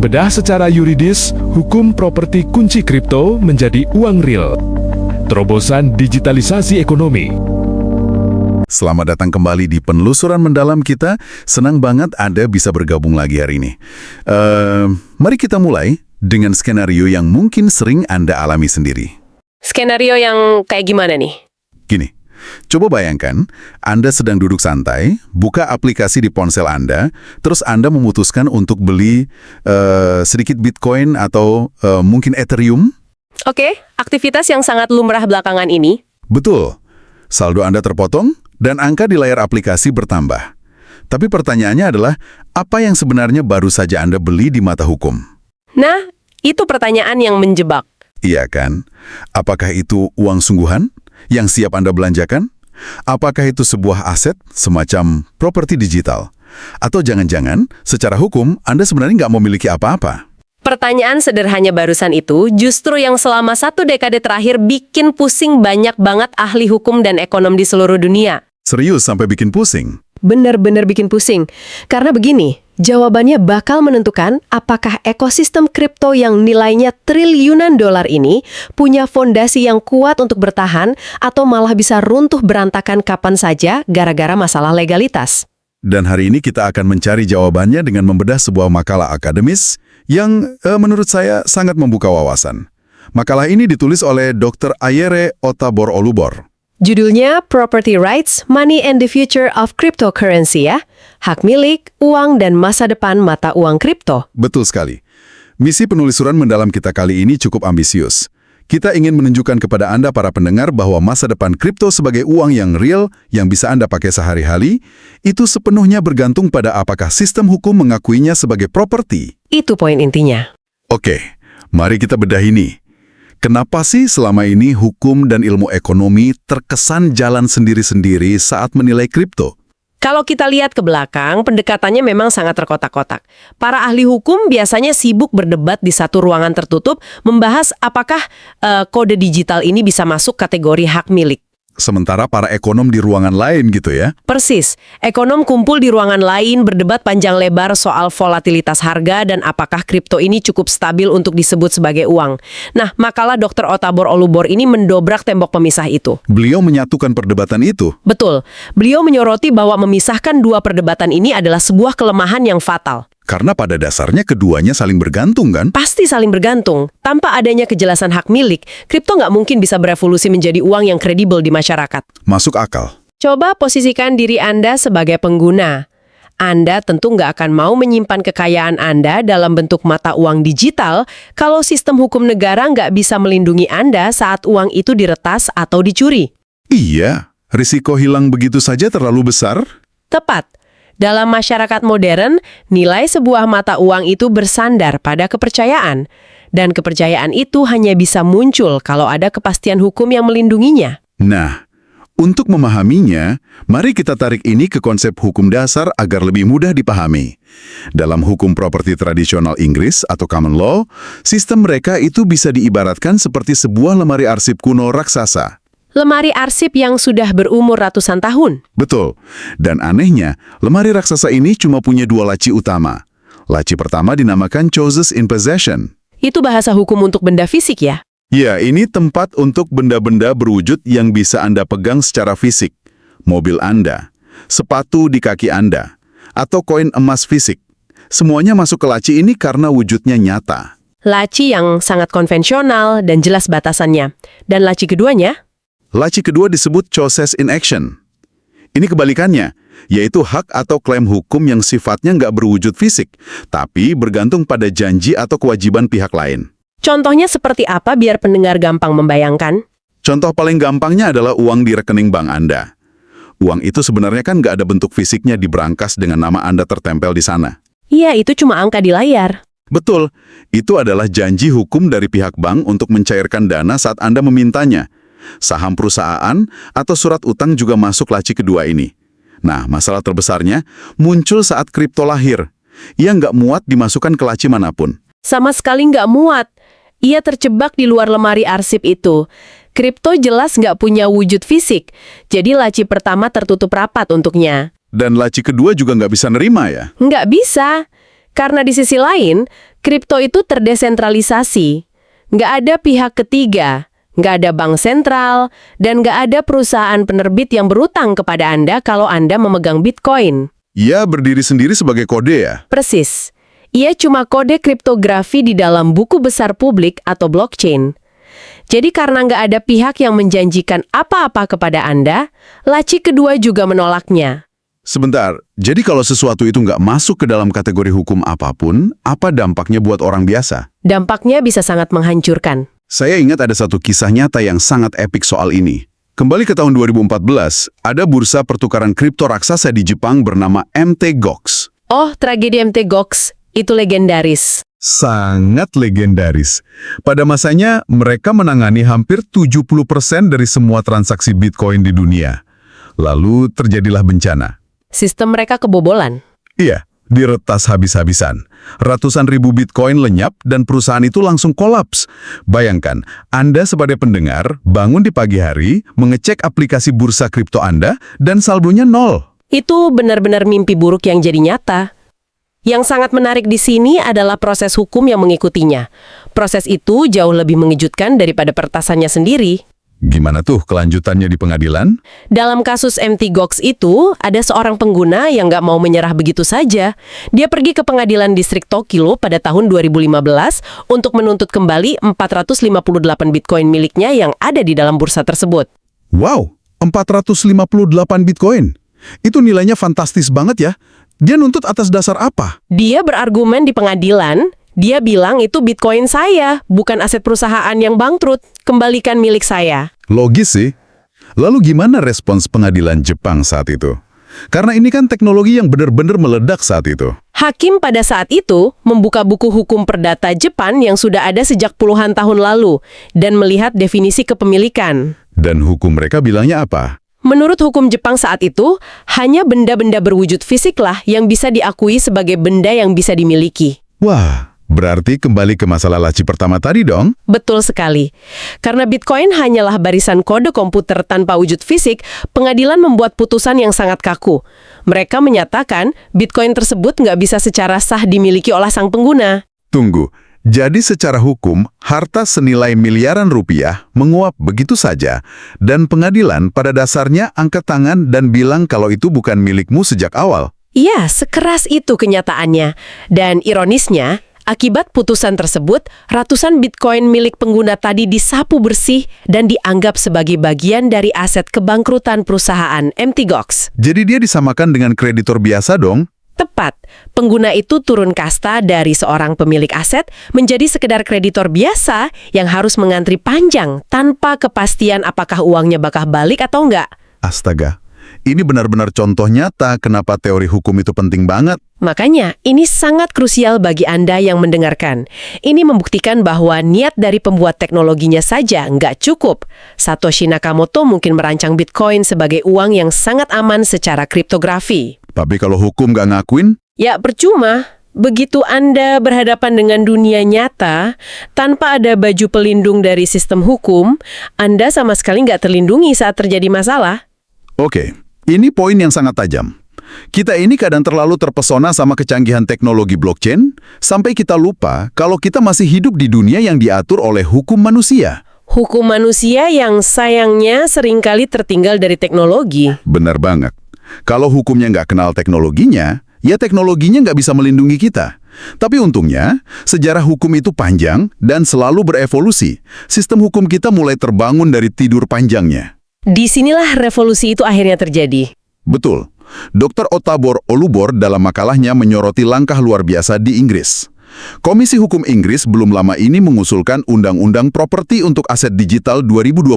Bedah secara yuridis, hukum properti kunci kripto menjadi uang real. Terobosan digitalisasi ekonomi. Selamat datang kembali di penelusuran mendalam kita. Senang banget Anda bisa bergabung lagi hari ini. Mari kita mulai dengan skenario yang mungkin sering Anda alami sendiri. Skenario yang kayak gimana nih? Gini, coba bayangkan Anda sedang duduk santai, buka aplikasi di ponsel Anda, terus Anda memutuskan untuk beli sedikit Bitcoin atau mungkin Ethereum. Oke, aktivitas yang sangat lumrah belakangan ini. Betul. Saldo Anda terpotong dan angka di layar aplikasi bertambah. Tapi pertanyaannya adalah, apa yang sebenarnya baru saja Anda beli di mata hukum? Nah, itu pertanyaan yang menjebak. Iya kan? Apakah itu uang sungguhan yang siap Anda belanjakan? Apakah itu sebuah aset semacam properti digital? Atau jangan-jangan secara hukum Anda sebenarnya nggak memiliki apa-apa? Pertanyaan sederhana barusan itu justru yang selama 1 dekade terakhir bikin pusing banyak banget ahli hukum dan ekonom di seluruh dunia. Serius sampai bikin pusing? Bener-bener bikin pusing. Karena begini, jawabannya bakal menentukan apakah ekosistem kripto yang nilainya triliunan dolar ini punya fondasi yang kuat untuk bertahan atau malah bisa runtuh berantakan kapan saja gara-gara masalah legalitas. Dan hari ini kita akan mencari jawabannya dengan membedah sebuah makalah akademis yang menurut saya sangat membuka wawasan. Makalah ini ditulis oleh Dr. Ayere Otabor-Olubor. Judulnya Property Rights, Money and the Future of Cryptocurrency ya. Hak milik, uang, dan masa depan mata uang kripto. Betul sekali. Misi penelusuran mendalam kita kali ini cukup ambisius. Kita ingin menunjukkan kepada Anda para pendengar bahwa masa depan kripto sebagai uang yang real, yang bisa Anda pakai sehari-hari, itu sepenuhnya bergantung pada apakah sistem hukum mengakuinya sebagai properti. Itu poin intinya. Oke, mari kita bedah ini. Kenapa sih selama ini hukum dan ilmu ekonomi terkesan jalan sendiri-sendiri saat menilai kripto? Kalau kita lihat ke belakang, pendekatannya memang sangat terkotak-kotak. Para ahli hukum biasanya sibuk berdebat di satu ruangan tertutup, membahas apakah kode digital ini bisa masuk kategori hak milik. Sementara para ekonom di ruangan lain gitu ya? Persis. Ekonom kumpul di ruangan lain berdebat panjang lebar soal volatilitas harga dan apakah kripto ini cukup stabil untuk disebut sebagai uang. Nah, makalah Dr. Otabor-Olubor ini mendobrak tembok pemisah itu. Beliau menyatukan perdebatan itu. Betul. Beliau menyoroti bahwa memisahkan dua perdebatan ini adalah sebuah kelemahan yang fatal. Karena pada dasarnya keduanya saling bergantung kan? Pasti saling bergantung. Tanpa adanya kejelasan hak milik, kripto nggak mungkin bisa berevolusi menjadi uang yang kredibel di masyarakat. Masuk akal. Coba posisikan diri Anda sebagai pengguna. Anda tentu nggak akan mau menyimpan kekayaan Anda dalam bentuk mata uang digital kalau sistem hukum negara nggak bisa melindungi Anda saat uang itu diretas atau dicuri. Iya, risiko hilang begitu saja terlalu besar. Tepat. Dalam masyarakat modern, nilai sebuah mata uang itu bersandar pada kepercayaan. Dan kepercayaan itu hanya bisa muncul kalau ada kepastian hukum yang melindunginya. Nah, untuk memahaminya, mari kita tarik ini ke konsep hukum dasar agar lebih mudah dipahami. Dalam hukum properti tradisional Inggris atau common law, sistem mereka itu bisa diibaratkan seperti sebuah lemari arsip kuno raksasa. Lemari arsip yang sudah berumur ratusan tahun. Betul. Dan anehnya, lemari raksasa ini cuma punya 2 laci utama. Laci pertama dinamakan choses in possession. Itu bahasa hukum untuk benda fisik ya? Ya, ini tempat untuk benda-benda berwujud yang bisa Anda pegang secara fisik. Mobil Anda, sepatu di kaki Anda, atau koin emas fisik. Semuanya masuk ke laci ini karena wujudnya nyata. Laci yang sangat konvensional dan jelas batasannya. Dan laci keduanya? Laci kedua disebut choses in action. Ini kebalikannya, yaitu hak atau klaim hukum yang sifatnya nggak berwujud fisik, tapi bergantung pada janji atau kewajiban pihak lain. Contohnya seperti apa biar pendengar gampang membayangkan? Contoh paling gampangnya adalah uang di rekening bank Anda. Uang itu sebenarnya kan nggak ada bentuk fisiknya di brankas dengan nama Anda tertempel di sana. Iya, itu cuma angka di layar. Betul, itu adalah janji hukum dari pihak bank untuk mencairkan dana saat Anda memintanya. Saham perusahaan atau surat utang juga masuk laci kedua ini. Nah, masalah terbesarnya muncul saat kripto lahir. Ia nggak muat dimasukkan ke laci manapun. Sama sekali nggak muat. Ia terjebak di luar lemari arsip itu. Kripto jelas nggak punya wujud fisik, jadi laci pertama tertutup rapat untuknya. Dan laci kedua juga nggak bisa nerima ya? Nggak bisa. Karena di sisi lain, kripto itu terdesentralisasi. Nggak ada pihak ketiga, nggak ada bank sentral, dan nggak ada perusahaan penerbit yang berutang kepada Anda kalau Anda memegang Bitcoin. Ia berdiri sendiri sebagai kode ya? Persis. Ia cuma kode kriptografi di dalam buku besar publik atau blockchain. Jadi karena nggak ada pihak yang menjanjikan apa-apa kepada Anda, laci kedua juga menolaknya. Sebentar, jadi kalau sesuatu itu nggak masuk ke dalam kategori hukum apapun, apa dampaknya buat orang biasa? Dampaknya bisa sangat menghancurkan. Saya ingat ada satu kisah nyata yang sangat epik soal ini. Kembali ke tahun 2014, ada bursa pertukaran kripto raksasa di Jepang bernama Mt. Gox. Oh, tragedi Mt. Gox. Itu legendaris. Sangat legendaris. Pada masanya, mereka menangani hampir 70% dari semua transaksi Bitcoin di dunia. Lalu terjadilah bencana. Sistem mereka kebobolan. Iya, diretas habis-habisan. Ratusan ribu Bitcoin lenyap dan perusahaan itu langsung kolaps. Bayangkan, Anda sebagai pendengar bangun di pagi hari, mengecek aplikasi bursa kripto Anda, dan saldonya nol. Itu benar-benar mimpi buruk yang jadi nyata. Yang sangat menarik di sini adalah proses hukum yang mengikutinya. Proses itu jauh lebih mengejutkan daripada pertasannya sendiri. Gimana tuh kelanjutannya di pengadilan? Dalam kasus Mt. Gox itu, ada seorang pengguna yang nggak mau menyerah begitu saja. Dia pergi ke pengadilan distrik Tokyo pada tahun 2015 untuk menuntut kembali 458 Bitcoin miliknya yang ada di dalam bursa tersebut. Wow, 458 Bitcoin. Itu nilainya fantastis banget ya. Dia nuntut atas dasar apa? Dia berargumen di pengadilan, dia bilang itu Bitcoin saya, bukan aset perusahaan yang bangkrut. Kembalikan milik saya. Logis sih. Lalu gimana respons pengadilan Jepang saat itu? Karena ini kan teknologi yang benar-benar meledak saat itu. Hakim pada saat itu membuka buku hukum perdata Jepang yang sudah ada sejak puluhan tahun lalu dan melihat definisi kepemilikan. Dan hukum mereka bilangnya apa? Menurut hukum Jepang saat itu, hanya benda-benda berwujud fisik lah yang bisa diakui sebagai benda yang bisa dimiliki. Wah, berarti kembali ke masalah laci pertama tadi dong? Betul sekali. Karena Bitcoin hanyalah barisan kode komputer tanpa wujud fisik, pengadilan membuat putusan yang sangat kaku. Mereka menyatakan Bitcoin tersebut nggak bisa secara sah dimiliki oleh sang pengguna. Tunggu, jadi secara hukum, harta senilai miliaran rupiah menguap begitu saja, dan pengadilan pada dasarnya angkat tangan dan bilang kalau itu bukan milikmu sejak awal. Iya, sekeras itu kenyataannya. Dan ironisnya, akibat putusan tersebut, ratusan Bitcoin milik pengguna tadi disapu bersih dan dianggap sebagai bagian dari aset kebangkrutan perusahaan Mt. Gox. Jadi dia disamakan dengan kreditor biasa dong? Tepat, pengguna itu turun kasta dari seorang pemilik aset menjadi sekedar kreditor biasa yang harus mengantri panjang tanpa kepastian apakah uangnya bakal balik atau enggak. Astaga, ini benar-benar contoh nyata kenapa teori hukum itu penting banget. Makanya, ini sangat krusial bagi Anda yang mendengarkan. Ini membuktikan bahwa niat dari pembuat teknologinya saja nggak cukup. Satoshi Nakamoto mungkin merancang Bitcoin sebagai uang yang sangat aman secara kriptografi. Tapi kalau hukum nggak ngakuin? Ya, percuma. Begitu Anda berhadapan dengan dunia nyata, tanpa ada baju pelindung dari sistem hukum, Anda sama sekali nggak terlindungi saat terjadi masalah. Oke, ini poin yang sangat tajam. Kita ini kadang terlalu terpesona sama kecanggihan teknologi blockchain, sampai kita lupa kalau kita masih hidup di dunia yang diatur oleh hukum manusia. Hukum manusia yang sayangnya seringkali tertinggal dari teknologi. Benar banget. Kalau hukumnya nggak kenal teknologinya, ya teknologinya nggak bisa melindungi kita. Tapi untungnya, sejarah hukum itu panjang dan selalu berevolusi. Sistem hukum kita mulai terbangun dari tidur panjangnya. Disinilah revolusi itu akhirnya terjadi. Betul. Dr. Otabor Olubor dalam makalahnya menyoroti langkah luar biasa di Inggris. Komisi Hukum Inggris belum lama ini mengusulkan Undang-Undang Properti untuk Aset Digital 2025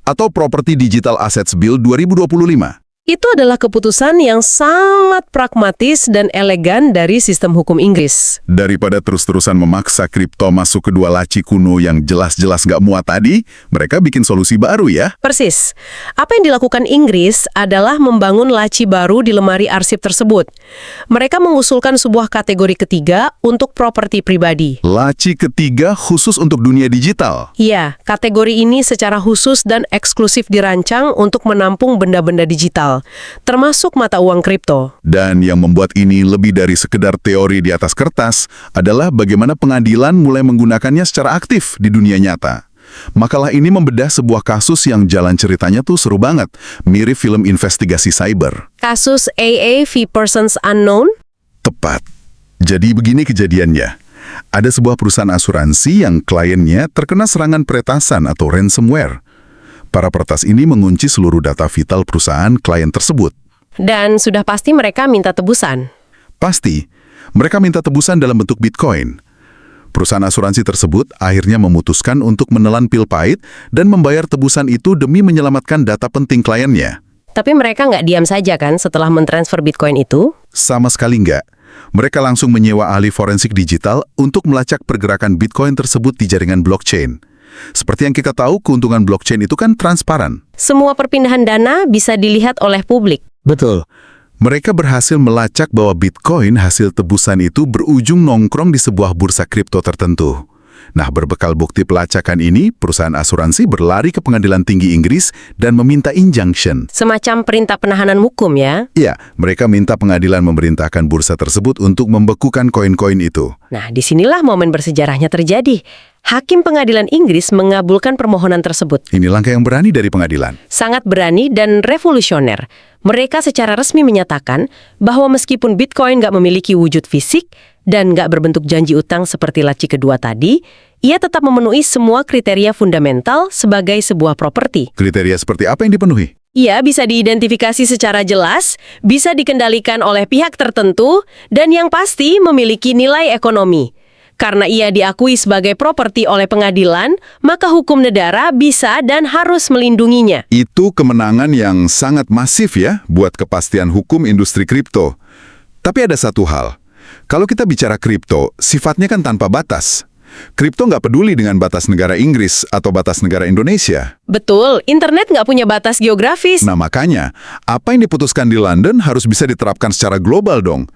atau Property Digital Assets Bill 2025. Itu adalah keputusan yang sangat pragmatis dan elegan dari sistem hukum Inggris. Daripada terus-terusan memaksa kripto masuk ke dua laci kuno yang jelas-jelas nggak muat tadi, mereka bikin solusi baru ya. Persis. Apa yang dilakukan Inggris adalah membangun laci baru di lemari arsip tersebut. Mereka mengusulkan sebuah kategori ketiga untuk properti pribadi. Laci ketiga khusus untuk dunia digital. Iya, kategori ini secara khusus dan eksklusif dirancang untuk menampung benda-benda digital. digital, termasuk mata uang kripto. Dan yang membuat ini lebih dari sekedar teori di atas kertas adalah bagaimana pengadilan mulai menggunakannya secara aktif di dunia nyata. Makalah ini membedah sebuah kasus yang jalan ceritanya tuh seru banget, mirip film investigasi cyber. Kasus AA v Persons Unknown? Tepat. Jadi begini kejadiannya. Ada sebuah perusahaan asuransi yang kliennya terkena serangan peretasan atau ransomware. Para peretas ini mengunci seluruh data vital perusahaan klien tersebut. Dan sudah pasti mereka minta tebusan. Pasti, mereka minta tebusan dalam bentuk Bitcoin. Perusahaan asuransi tersebut akhirnya memutuskan untuk menelan pil pahit dan membayar tebusan itu demi menyelamatkan data penting kliennya. Tapi mereka nggak diam saja kan setelah mentransfer Bitcoin itu? Sama sekali enggak. Mereka langsung menyewa ahli forensik digital untuk melacak pergerakan Bitcoin tersebut di jaringan blockchain. Seperti yang kita tahu, keuntungan blockchain itu kan transparan. Semua perpindahan dana bisa dilihat oleh publik. Betul. Mereka berhasil melacak bahwa Bitcoin hasil tebusan itu berujung nongkrong di sebuah bursa kripto tertentu. Nah, berbekal bukti pelacakan ini, perusahaan asuransi berlari ke Pengadilan Tinggi Inggris dan meminta injunction. Semacam perintah penahanan hukum ya? Ya, mereka minta pengadilan memerintahkan bursa tersebut untuk membekukan koin-koin itu. Nah, disinilah momen bersejarahnya terjadi. Hakim Pengadilan Inggris mengabulkan permohonan tersebut. Ini langkah yang berani dari pengadilan. Sangat berani dan revolusioner. Mereka secara resmi menyatakan bahwa meskipun Bitcoin nggak memiliki wujud fisik dan nggak berbentuk janji utang seperti laci kedua tadi, ia tetap memenuhi semua kriteria fundamental sebagai sebuah properti. Kriteria seperti apa yang dipenuhi? Ia bisa diidentifikasi secara jelas, bisa dikendalikan oleh pihak tertentu, dan yang pasti memiliki nilai ekonomi. Karena ia diakui sebagai properti oleh pengadilan, maka hukum negara bisa dan harus melindunginya. Itu kemenangan yang sangat masif ya buat kepastian hukum industri kripto. Tapi ada satu hal. Kalau kita bicara kripto, sifatnya kan tanpa batas. Kripto nggak peduli dengan batas negara Inggris atau batas negara Indonesia. Betul, internet nggak punya batas geografis. Nah makanya, apa yang diputuskan di London harus bisa diterapkan secara global dong.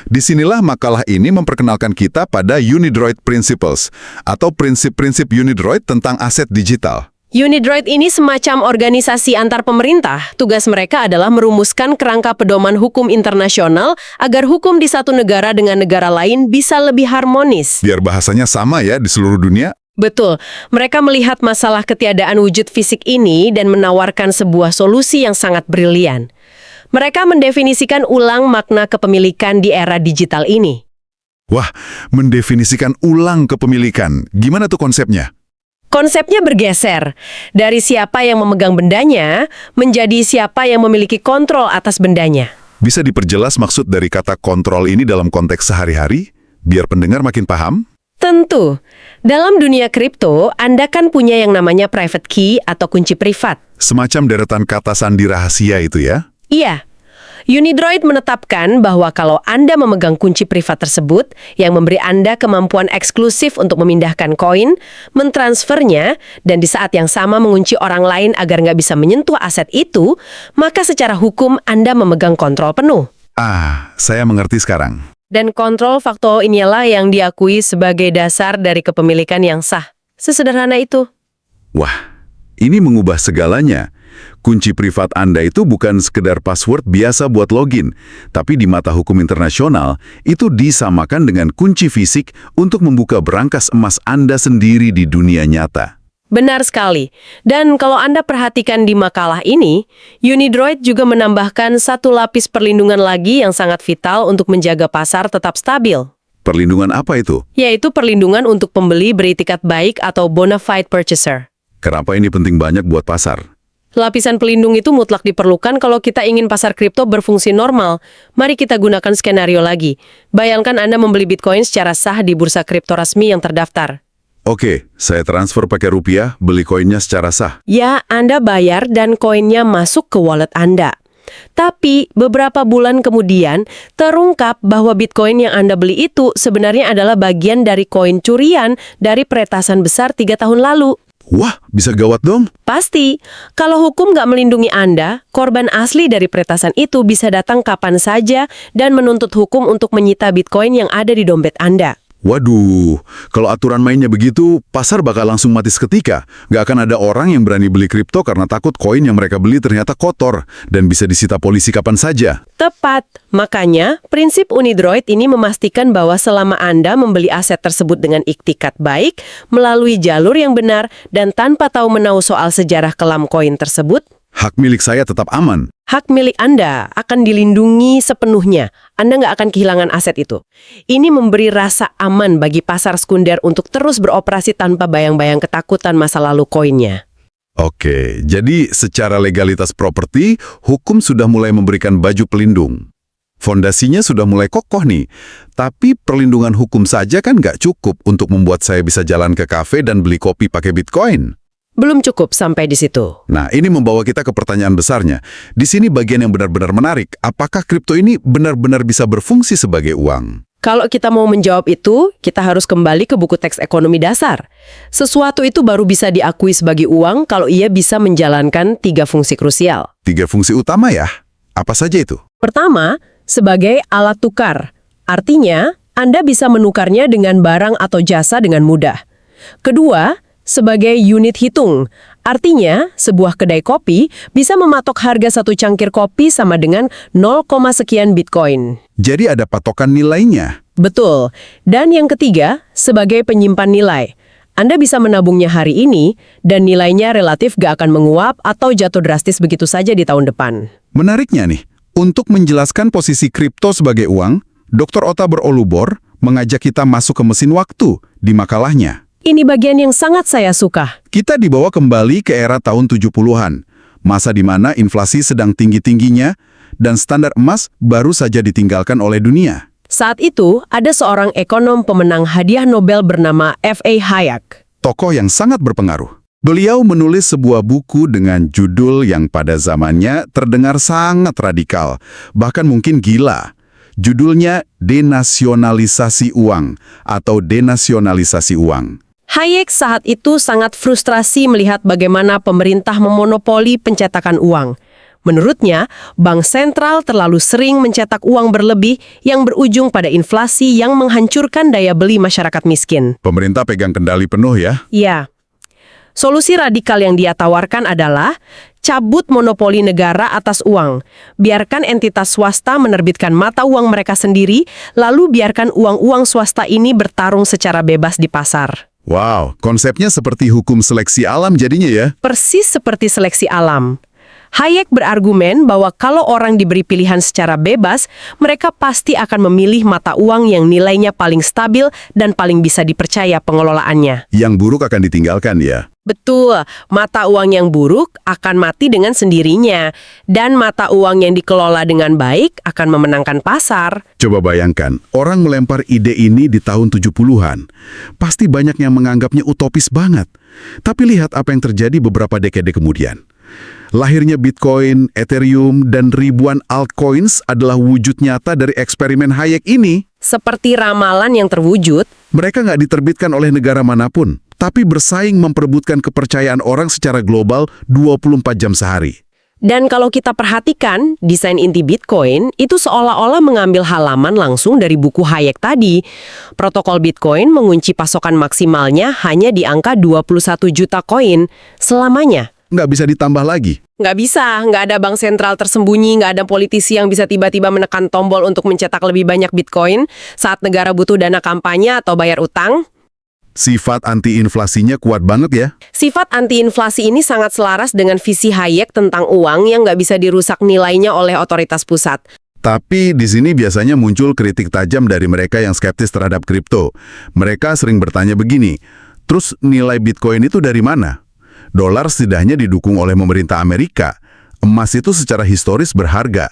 Disinilah makalah ini memperkenalkan kita pada Unidroid Principles, atau prinsip-prinsip Unidroid tentang aset digital. Unidroid ini semacam organisasi antar pemerintah. Tugas mereka adalah merumuskan kerangka pedoman hukum internasional agar hukum di satu negara dengan negara lain bisa lebih harmonis. Biar bahasanya sama ya di seluruh dunia. Betul, mereka melihat masalah ketiadaan wujud fisik ini dan menawarkan sebuah solusi yang sangat brilian. Mereka mendefinisikan ulang makna kepemilikan di era digital ini. Wah, mendefinisikan ulang kepemilikan. Gimana tuh konsepnya? Konsepnya bergeser dari siapa yang memegang bendanya menjadi siapa yang memiliki kontrol atas bendanya. Bisa diperjelas maksud dari kata kontrol ini dalam konteks sehari-hari, biar pendengar makin paham? Tentu. Dalam dunia kripto, Anda kan punya yang namanya private key atau kunci privat. Semacam deretan kata sandi rahasia itu ya? Iya. Unidroid menetapkan bahwa kalau Anda memegang kunci privat tersebut yang memberi Anda kemampuan eksklusif untuk memindahkan koin, mentransfernya, dan di saat yang sama mengunci orang lain agar nggak bisa menyentuh aset itu, maka secara hukum Anda memegang kontrol penuh. Ah, saya mengerti sekarang. Dan kontrol faktor inilah yang diakui sebagai dasar dari kepemilikan yang sah. Sesederhana itu. Wah, ini mengubah segalanya. Kunci privat Anda itu bukan sekedar password biasa buat login, tapi di mata hukum internasional, itu disamakan dengan kunci fisik untuk membuka berangkas emas Anda sendiri di dunia nyata. Benar sekali. Dan kalau Anda perhatikan di makalah ini, Unidroid juga menambahkan satu lapis perlindungan lagi yang sangat vital untuk menjaga pasar tetap stabil. Perlindungan apa itu? Yaitu perlindungan untuk pembeli beritikat baik atau bona fide purchaser. Kenapa ini penting banyak buat pasar? Lapisan pelindung itu mutlak diperlukan kalau kita ingin pasar kripto berfungsi normal. Mari kita gunakan skenario lagi. Bayangkan Anda membeli Bitcoin secara sah di bursa kripto resmi yang terdaftar. Oke, saya transfer pakai rupiah, beli koinnya secara sah. Ya, Anda bayar dan koinnya masuk ke wallet Anda. Tapi beberapa bulan kemudian terungkap bahwa Bitcoin yang Anda beli itu sebenarnya adalah bagian dari koin curian dari peretasan besar 3 tahun lalu. Wah, bisa gawat dong. Pasti, kalau hukum nggak melindungi Anda, korban asli dari peretasan itu bisa datang kapan saja dan menuntut hukum untuk menyita Bitcoin yang ada di dompet Anda. Waduh, kalau aturan mainnya begitu, pasar bakal langsung mati seketika. Nggak akan ada orang yang berani beli kripto karena takut koin yang mereka beli ternyata kotor dan bisa disita polisi kapan saja. Tepat. Makanya, prinsip Unidroid ini memastikan bahwa selama Anda membeli aset tersebut dengan iktikat baik, melalui jalur yang benar, dan tanpa tahu menau soal sejarah kelam koin tersebut, Hak milik saya tetap aman. hak milik Anda akan dilindungi sepenuhnya. Anda nggak akan kehilangan aset itu. Ini memberi rasa aman bagi pasar sekunder untuk terus beroperasi tanpa bayang-bayang ketakutan masa lalu koinnya. Oke, jadi secara legalitas properti, hukum sudah mulai memberikan baju pelindung. Fondasinya sudah mulai kokoh nih. Tapi perlindungan hukum saja kan nggak cukup untuk membuat saya bisa jalan ke kafe dan beli kopi pakai Bitcoin. Belum cukup sampai di situ. Nah, ini membawa kita ke pertanyaan besarnya. Di sini bagian yang benar-benar menarik. Apakah kripto ini benar-benar bisa berfungsi sebagai uang? Kalau kita mau menjawab itu, kita harus kembali ke buku teks ekonomi dasar. Sesuatu itu baru bisa diakui sebagai uang kalau ia bisa menjalankan 3 fungsi krusial. 3 fungsi utama ya? Apa saja itu? Pertama, sebagai alat tukar. Artinya, Anda bisa menukarnya dengan barang atau jasa dengan mudah. Kedua, sebagai unit hitung. Artinya, sebuah kedai kopi bisa mematok harga satu cangkir kopi sama dengan 0, sekian Bitcoin. Jadi ada patokan nilainya. Betul. Dan yang ketiga, sebagai penyimpan nilai. Anda bisa menabungnya hari ini, dan nilainya relatif gak akan menguap atau jatuh drastis begitu saja di tahun depan. Menariknya nih, untuk menjelaskan posisi kripto sebagai uang, Dr. Otabar Olubor mengajak kita masuk ke mesin waktu di makalahnya. Ini bagian yang sangat saya suka. Kita dibawa kembali ke era tahun 70-an, masa di mana inflasi sedang tinggi-tingginya dan standar emas baru saja ditinggalkan oleh dunia. Saat itu, ada seorang ekonom pemenang hadiah Nobel bernama F.A. Hayek. Tokoh yang sangat berpengaruh. Beliau menulis sebuah buku dengan judul yang pada zamannya terdengar sangat radikal, bahkan mungkin gila. Judulnya Denasionalisasi Uang atau Denasionalisasi Uang. Hayek saat itu sangat frustrasi melihat bagaimana pemerintah memonopoli pencetakan uang. Menurutnya, bank sentral terlalu sering mencetak uang berlebih yang berujung pada inflasi yang menghancurkan daya beli masyarakat miskin. Pemerintah pegang kendali penuh ya? Ya. Solusi radikal yang dia tawarkan adalah cabut monopoli negara atas uang. Biarkan entitas swasta menerbitkan mata uang mereka sendiri, lalu biarkan uang-uang swasta ini bertarung secara bebas di pasar. Wow, konsepnya seperti hukum seleksi alam jadinya ya? Persis seperti seleksi alam. Hayek berargumen bahwa kalau orang diberi pilihan secara bebas, mereka pasti akan memilih mata uang yang nilainya paling stabil dan paling bisa dipercaya pengelolaannya. Yang buruk akan ditinggalkan ya? Betul, mata uang yang buruk akan mati dengan sendirinya, dan mata uang yang dikelola dengan baik akan memenangkan pasar. Coba bayangkan, orang melempar ide ini di tahun 70-an. Pasti banyak yang menganggapnya utopis banget. Tapi lihat apa yang terjadi beberapa dekade kemudian. Lahirnya Bitcoin, Ethereum, dan ribuan altcoins adalah wujud nyata dari eksperimen Hayek ini. Seperti ramalan yang terwujud, Mereka nggak diterbitkan oleh negara manapun, tapi bersaing memperebutkan kepercayaan orang secara global 24 jam sehari. dan kalau kita perhatikan, desain inti Bitcoin itu seolah-olah mengambil halaman langsung dari buku Hayek tadi. Protokol Bitcoin mengunci pasokan maksimalnya hanya di angka 21 juta koin selamanya. Nggak bisa ditambah lagi. Nggak bisa, nggak ada bank sentral tersembunyi, nggak ada politisi yang bisa tiba-tiba menekan tombol untuk mencetak lebih banyak Bitcoin saat negara butuh dana kampanye atau bayar utang. Sifat anti-inflasinya kuat banget ya. Sifat anti-inflasi ini sangat selaras dengan visi Hayek tentang uang yang nggak bisa dirusak nilainya oleh otoritas pusat. Tapi di sini biasanya muncul kritik tajam dari mereka yang skeptis terhadap kripto. Mereka sering bertanya begini, terus nilai Bitcoin itu dari mana? Dolar setidaknya didukung oleh pemerintah Amerika. Emas itu secara historis berharga.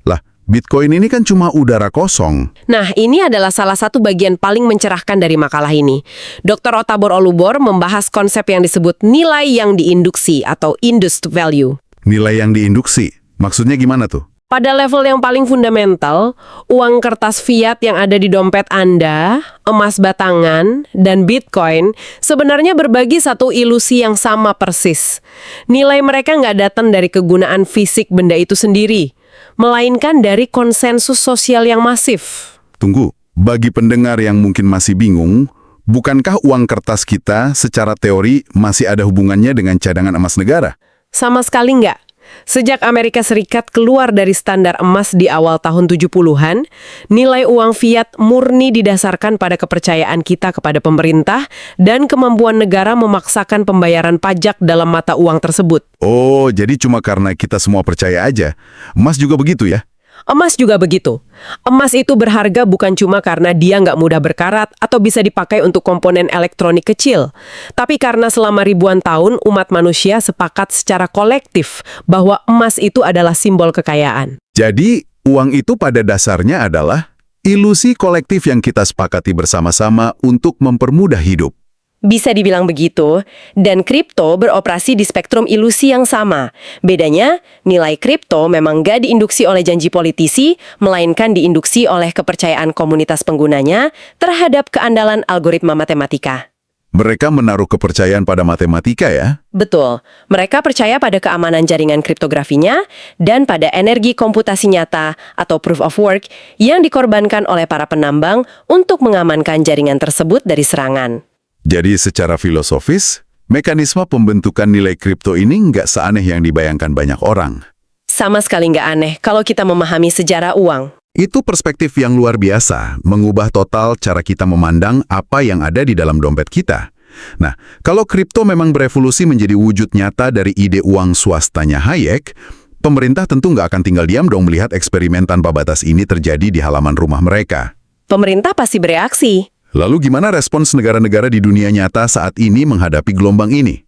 Lah, Bitcoin ini kan cuma udara kosong. Nah, ini adalah salah satu bagian paling mencerahkan dari makalah ini. Dr. Otabar Olubor membahas konsep yang disebut nilai yang diinduksi atau induced value. Nilai yang diinduksi, maksudnya gimana tuh? Pada level yang paling fundamental, uang kertas fiat yang ada di dompet Anda, emas batangan, dan Bitcoin sebenarnya berbagi satu ilusi yang sama persis. Nilai mereka nggak datang dari kegunaan fisik benda itu sendiri, melainkan dari konsensus sosial yang masif. Tunggu, Bagi pendengar yang mungkin masih bingung, bukankah uang kertas kita secara teori masih ada hubungannya dengan cadangan emas negara? Sama sekali nggak. Sejak Amerika Serikat keluar dari standar emas di awal tahun 70-an, nilai uang fiat murni didasarkan pada kepercayaan kita kepada pemerintah dan kemampuan negara memaksakan pembayaran pajak dalam mata uang tersebut. Oh, jadi cuma karena kita semua percaya aja. Emas juga begitu ya? Emas juga begitu. Emas itu berharga bukan cuma karena dia nggak mudah berkarat atau bisa dipakai untuk komponen elektronik kecil. Tapi karena selama ribuan tahun umat manusia sepakat secara kolektif bahwa emas itu adalah simbol kekayaan. Jadi, uang itu pada dasarnya adalah ilusi kolektif yang kita sepakati bersama-sama untuk mempermudah hidup. Bisa dibilang begitu, dan kripto beroperasi di spektrum ilusi yang sama. Bedanya, nilai kripto memang nggak diinduksi oleh janji politisi, melainkan diinduksi oleh kepercayaan komunitas penggunanya terhadap keandalan algoritma matematika. Mereka menaruh kepercayaan pada matematika ya? Betul, mereka percaya pada keamanan jaringan kriptografinya dan pada energi komputasi nyata atau proof of work yang dikorbankan oleh para penambang untuk mengamankan jaringan tersebut dari serangan. Jadi secara filosofis, mekanisme pembentukan nilai kripto ini nggak seaneh yang dibayangkan banyak orang. Sama sekali nggak aneh kalau kita memahami sejarah uang. Itu perspektif yang luar biasa, mengubah total cara kita memandang apa yang ada di dalam dompet kita. Nah, kalau kripto memang berevolusi menjadi wujud nyata dari ide uang swastanya Hayek, pemerintah tentu nggak akan tinggal diam dong melihat eksperimen tanpa batas ini terjadi di halaman rumah mereka. Pemerintah pasti bereaksi. Lalu gimana respons negara-negara di dunia nyata saat ini menghadapi gelombang ini?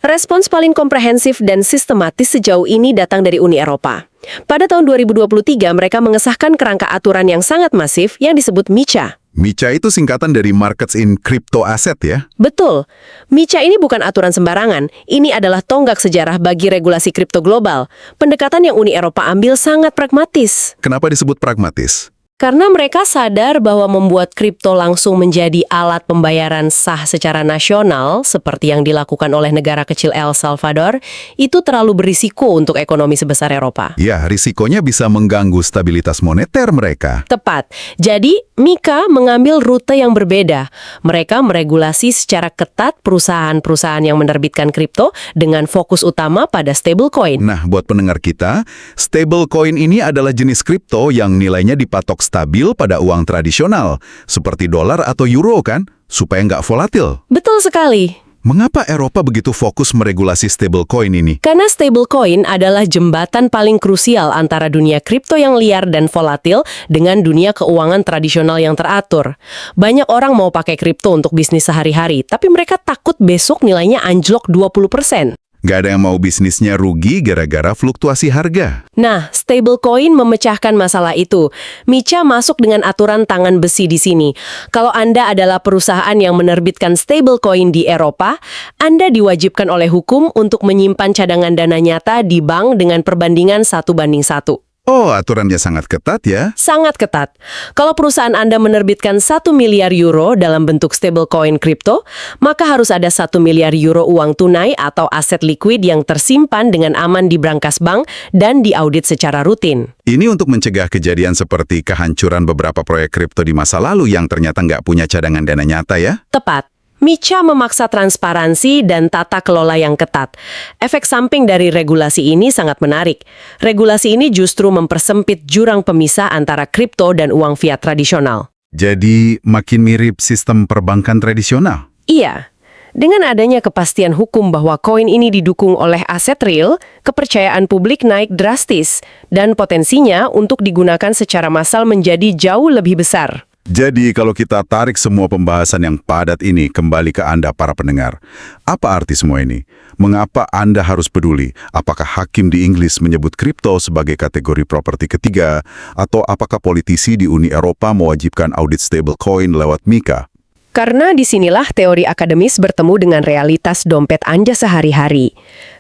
Respons paling komprehensif dan sistematis sejauh ini datang dari Uni Eropa. Pada tahun 2023, mereka mengesahkan kerangka aturan yang sangat masif yang disebut MiCA. MiCA itu singkatan dari Markets in Crypto Asset ya? Betul. MiCA ini bukan aturan sembarangan. Ini adalah tonggak sejarah bagi regulasi kripto global. Pendekatan yang Uni Eropa ambil sangat pragmatis. Kenapa disebut pragmatis? Karena mereka sadar bahwa membuat kripto langsung menjadi alat pembayaran sah secara nasional, seperti yang dilakukan oleh negara kecil El Salvador, itu terlalu berisiko untuk ekonomi sebesar Eropa. Ya, risikonya bisa mengganggu stabilitas moneter mereka. Tepat. Jadi, MiCA mengambil rute yang berbeda. Mereka meregulasi secara ketat perusahaan-perusahaan yang menerbitkan kripto dengan fokus utama pada stablecoin. Nah, buat pendengar kita, stablecoin ini adalah jenis kripto yang nilainya dipatok stabil pada uang tradisional, seperti dolar atau euro kan, supaya nggak volatil. Betul sekali. Mengapa Eropa begitu fokus meregulasi stablecoin ini? Karena stablecoin adalah jembatan paling krusial antara dunia kripto yang liar dan volatil dengan dunia keuangan tradisional yang teratur. Banyak orang mau pakai kripto untuk bisnis sehari-hari, tapi mereka takut besok nilainya anjlok 20%. Nggak ada yang mau bisnisnya rugi gara-gara fluktuasi harga. Nah, stablecoin memecahkan masalah itu. MiCA masuk dengan aturan tangan besi di sini. Kalau Anda adalah perusahaan yang menerbitkan stablecoin di Eropa, Anda diwajibkan oleh hukum untuk menyimpan cadangan dana nyata di bank dengan perbandingan 1:1. Oh, aturannya sangat ketat ya? Sangat ketat. Kalau perusahaan Anda menerbitkan 1 miliar euro dalam bentuk stablecoin kripto, maka harus ada 1 miliar euro uang tunai atau aset liquid yang tersimpan dengan aman di brankas bank dan diaudit secara rutin. Ini untuk mencegah kejadian seperti kehancuran beberapa proyek kripto di masa lalu yang ternyata nggak punya cadangan dana nyata ya? Tepat. MiCA memaksa transparansi dan tata kelola yang ketat. Efek samping dari regulasi ini sangat menarik. Regulasi ini justru mempersempit jurang pemisah antara kripto dan uang fiat tradisional. Jadi makin mirip sistem perbankan tradisional? Iya. Dengan adanya kepastian hukum bahwa koin ini didukung oleh aset real, kepercayaan publik naik drastis, dan potensinya untuk digunakan secara massal menjadi jauh lebih besar. Jadi kalau kita tarik semua pembahasan yang padat ini kembali ke Anda para pendengar, apa arti semua ini? Mengapa Anda harus peduli? Apakah hakim di Inggris menyebut kripto sebagai kategori properti ketiga? Atau apakah politisi di Uni Eropa mewajibkan audit stablecoin lewat MiCA? Karena disinilah teori akademis bertemu dengan realitas dompet Anda sehari-hari.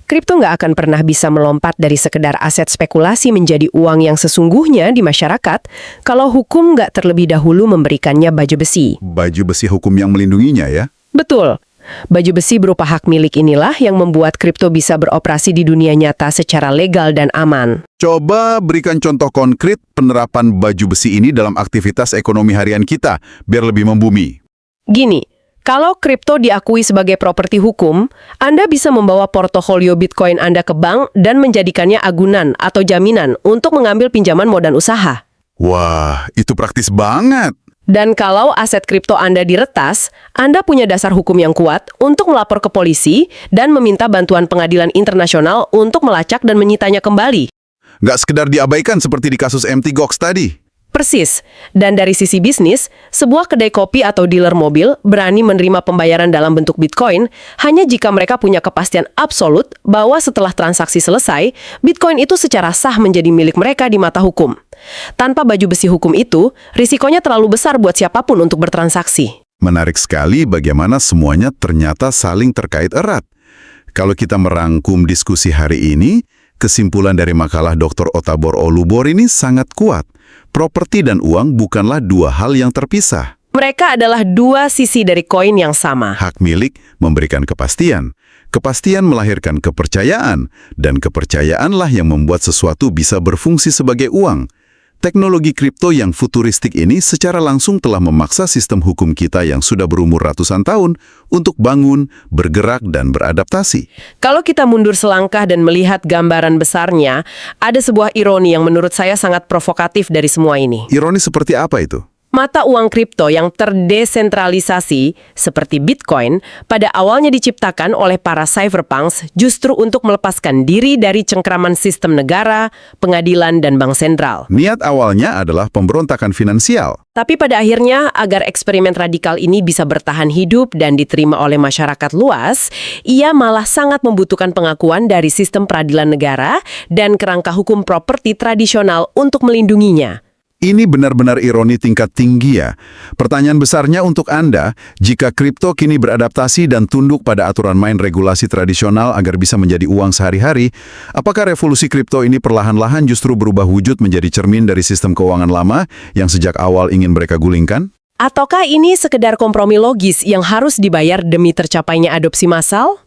Kripto nggak akan pernah bisa melompat dari sekedar aset spekulasi menjadi uang yang sesungguhnya di masyarakat kalau hukum nggak terlebih dahulu memberikannya baju besi. Baju besi hukum yang melindunginya ya? Betul. Baju besi berupa hak milik inilah yang membuat kripto bisa beroperasi di dunia nyata secara legal dan aman. Coba berikan contoh konkret penerapan baju besi ini dalam aktivitas ekonomi harian kita, biar lebih membumi. Gini, kalau kripto diakui sebagai properti hukum, Anda bisa membawa portofolio Bitcoin Anda ke bank dan menjadikannya agunan atau jaminan untuk mengambil pinjaman modal usaha. Wah, itu praktis banget. Dan kalau aset kripto Anda diretas, Anda punya dasar hukum yang kuat untuk melapor ke polisi dan meminta bantuan pengadilan internasional untuk melacak dan menyitanya kembali. Nggak sekedar diabaikan seperti di kasus Mt. Gox tadi. Persis. Dan dari sisi bisnis, sebuah kedai kopi atau dealer mobil berani menerima pembayaran dalam bentuk Bitcoin hanya jika mereka punya kepastian absolut bahwa setelah transaksi selesai, Bitcoin itu secara sah menjadi milik mereka di mata hukum. Tanpa baju besi hukum itu, risikonya terlalu besar buat siapapun untuk bertransaksi. Menarik sekali bagaimana semuanya ternyata saling terkait erat. Kalau kita merangkum diskusi hari ini, kesimpulan dari makalah Dr. Otabor Olubor ini sangat kuat. Properti dan uang bukanlah dua hal yang terpisah. Mereka adalah dua sisi dari koin yang sama. Hak milik memberikan kepastian. Kepastian melahirkan kepercayaan. Dan kepercayaanlah yang membuat sesuatu bisa berfungsi sebagai uang. Teknologi kripto yang futuristik ini secara langsung telah memaksa sistem hukum kita yang sudah berumur ratusan tahun untuk bangun, bergerak, dan beradaptasi. Kalau kita mundur selangkah dan melihat gambaran besarnya, ada sebuah ironi yang menurut saya sangat provokatif dari semua ini. Ironi seperti apa itu? Mata uang kripto yang terdesentralisasi, seperti Bitcoin, pada awalnya diciptakan oleh para cypherpunks justru untuk melepaskan diri dari cengkraman sistem negara, pengadilan, dan bank sentral. Niat awalnya adalah pemberontakan finansial. Tapi pada akhirnya, agar eksperimen radikal ini bisa bertahan hidup dan diterima oleh masyarakat luas, ia malah sangat membutuhkan pengakuan dari sistem peradilan negara dan kerangka hukum properti tradisional untuk melindunginya. Ini benar-benar ironi tingkat tinggi ya. Pertanyaan besarnya untuk Anda, jika kripto kini beradaptasi dan tunduk pada aturan main regulasi tradisional agar bisa menjadi uang sehari-hari, apakah revolusi kripto ini perlahan-lahan justru berubah wujud menjadi cermin dari sistem keuangan lama yang sejak awal ingin mereka gulingkan? Ataukah ini sekedar kompromi logis yang harus dibayar demi tercapainya adopsi massal?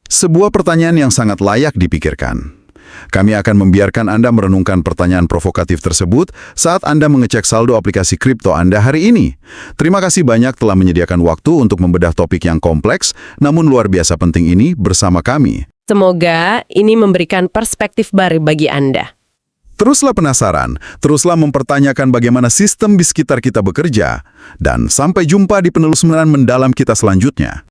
Sebuah pertanyaan yang sangat layak dipikirkan. Kami akan membiarkan Anda merenungkan pertanyaan provokatif tersebut saat Anda mengecek saldo aplikasi kripto Anda hari ini. Terima kasih banyak telah menyediakan waktu untuk membedah topik yang kompleks, namun luar biasa penting ini bersama kami. Semoga ini memberikan perspektif baru bagi Anda. Teruslah penasaran, teruslah mempertanyakan bagaimana sistem di sekitar kita bekerja, dan sampai jumpa di penelusuran mendalam kita selanjutnya.